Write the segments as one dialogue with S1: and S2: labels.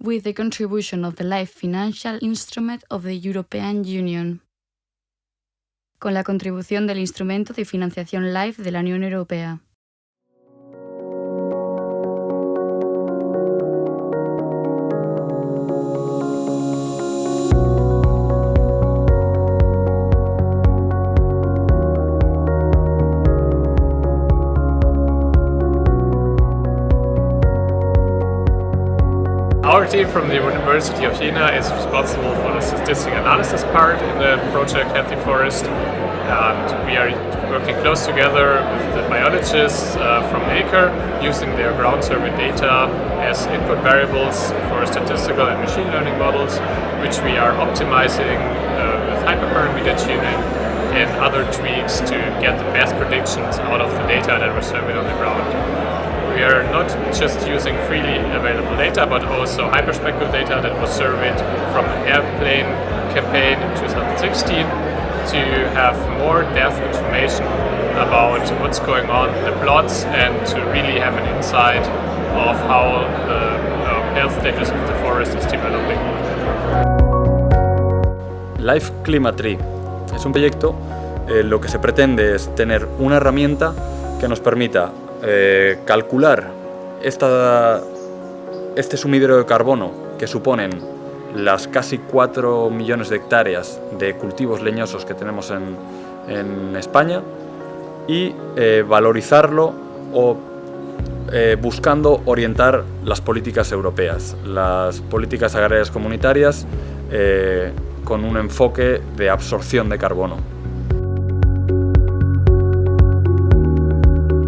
S1: with the contribution of the Life Financial Instrument of the European Union, con la contribución del instrumento de financiación LIFE de la Unión Europea.
S2: Our team from the University of Jena is responsible for the statistical analysis part in the project Healthy Forest, and we are working close together with the biologists from Neiker, using their ground survey data as input variables for statistical and machine learning models, which we are optimizing with hyperparameter tuning and other tweaks to get the best predictions out of the data that we're surveying on the ground. We are not just using freely available data, but also hyperspectral data that was surveyed from an airplane campaign in 2016 to have more depth information about what's going on in the plots and to really have an insight of how the health status of the forest is developing.
S3: Life Climate Tree es un proyecto, lo que se pretende es tener una herramienta que nos permita calcular este sumidero de carbono que suponen las casi 4 millones de hectáreas de cultivos leñosos que tenemos en España y valorizarlo o buscando orientar las políticas europeas, las políticas agrarias comunitarias con un enfoque de absorción de carbono.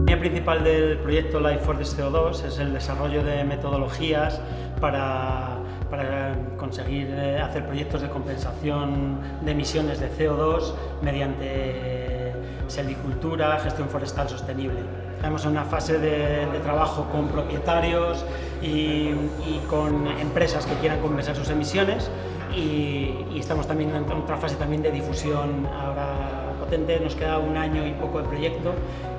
S4: La línea principal del proyecto Life Forest CO2 es el desarrollo de metodologías para conseguir hacer proyectos de compensación de emisiones de CO2 mediante silvicultura, gestión forestal sostenible. Estamos en una fase de trabajo con propietarios y con empresas que quieran compensar sus emisiones y estamos también en otra fase también de difusión ahora potente. Nos queda un año y poco de proyecto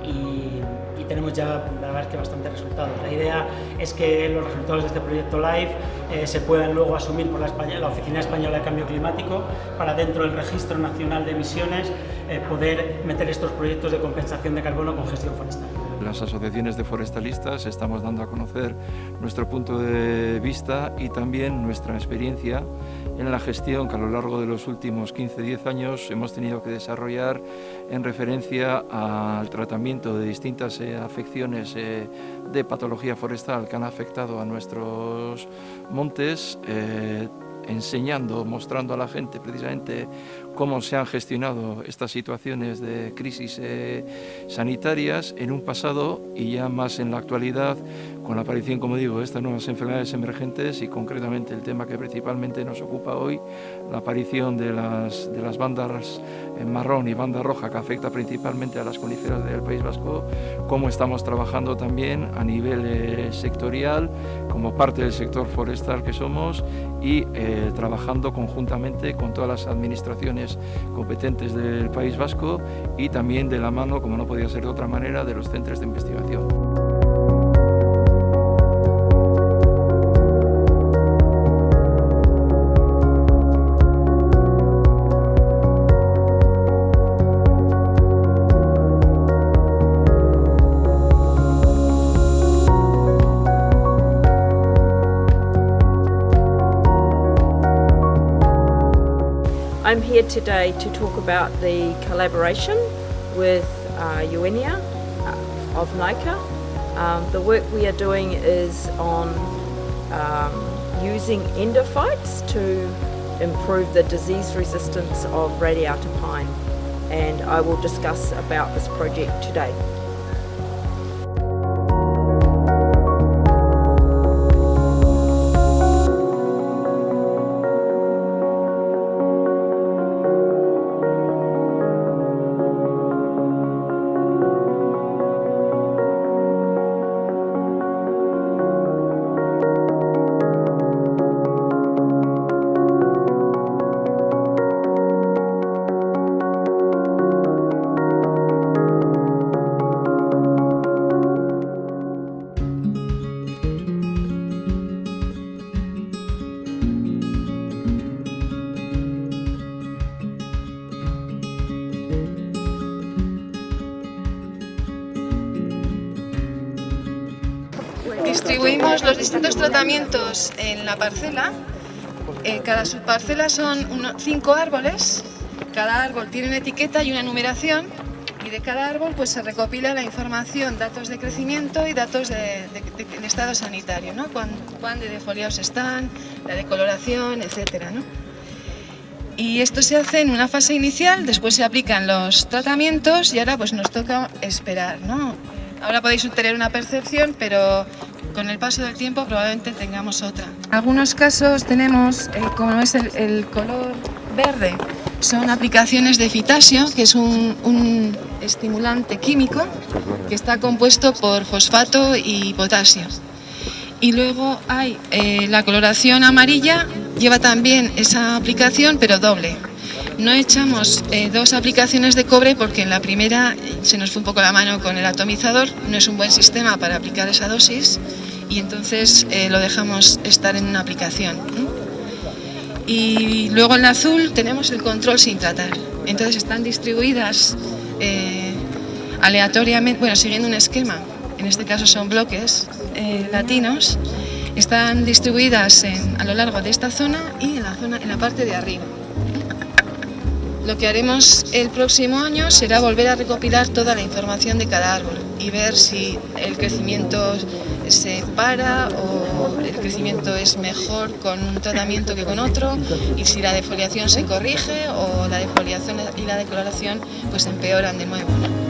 S4: y tenemos ya, la verdad es que bastantes resultados. La idea es que los resultados de este proyecto LIFE se puedan luego asumir por la Oficina Española de Cambio Climático para, dentro del Registro Nacional de Emisiones, poder meter estos proyectos de compensación de carbono con gestión forestal.
S5: Las asociaciones de forestalistas estamos dando a conocer nuestro punto de vista y también nuestra experiencia en la gestión que a lo largo de los últimos 15-10 años hemos tenido que desarrollar en referencia al tratamiento de distintas afecciones de patología forestal que han afectado a nuestros montes, enseñando, mostrando a la gente precisamente cómo se han gestionado estas situaciones de crisis sanitarias en un pasado y ya más en la actualidad, con la aparición, como digo, de estas nuevas enfermedades emergentes y concretamente el tema que principalmente nos ocupa hoy, la aparición de las bandas marrón y banda roja, que afecta principalmente a las coníferas del País Vasco, cómo estamos trabajando también a nivel sectorial como parte del sector forestal que somos y trabajando conjuntamente con todas las administraciones competentes del País Vasco y también de la mano, como no podía ser de otra manera, de los centros de investigación.
S6: I'm here today to talk about the collaboration with UNIA of Neiker. The work we are doing is on using endophytes to improve the disease resistance of radiata pine, and I will discuss about this project today.
S7: distribuimos los distintos tratamientos en la parcela. Cada subparcela son 5 árboles. Cada árbol tiene una etiqueta y una numeración. Y de cada árbol pues se recopila la información, datos de crecimiento y datos del estado sanitario, ¿no? Cuán de defoliados están, la decoloración, etcétera, ¿no? Y esto se hace en una fase inicial, después se aplican los tratamientos y ahora pues nos toca esperar, ¿no? Ahora podéis tener una percepción, pero con el paso del tiempo probablemente tengamos otra. En algunos casos tenemos, como es el color verde, son aplicaciones de fitasio, que es un estimulante químico que está compuesto por fosfato y potasio. Y luego hay la coloración amarilla, lleva también esa aplicación, pero doble. No echamos 2 aplicaciones de cobre porque en la primera se nos fue un poco la mano con el atomizador, no es un buen sistema para aplicar esa dosis y entonces lo dejamos estar en una aplicación, ¿no? Y luego en el azul tenemos el control sin tratar. Entonces están distribuidas aleatoriamente, bueno, siguiendo un esquema, en este caso son bloques latinos, están distribuidas a lo largo de esta zona y en la parte de arriba. Lo que haremos el próximo año será volver a recopilar toda la información de cada árbol y ver si el crecimiento se para o el crecimiento es mejor con un tratamiento que con otro y si la defoliación se corrige o la defoliación y la decoloración pues empeoran de nuevo, ¿no?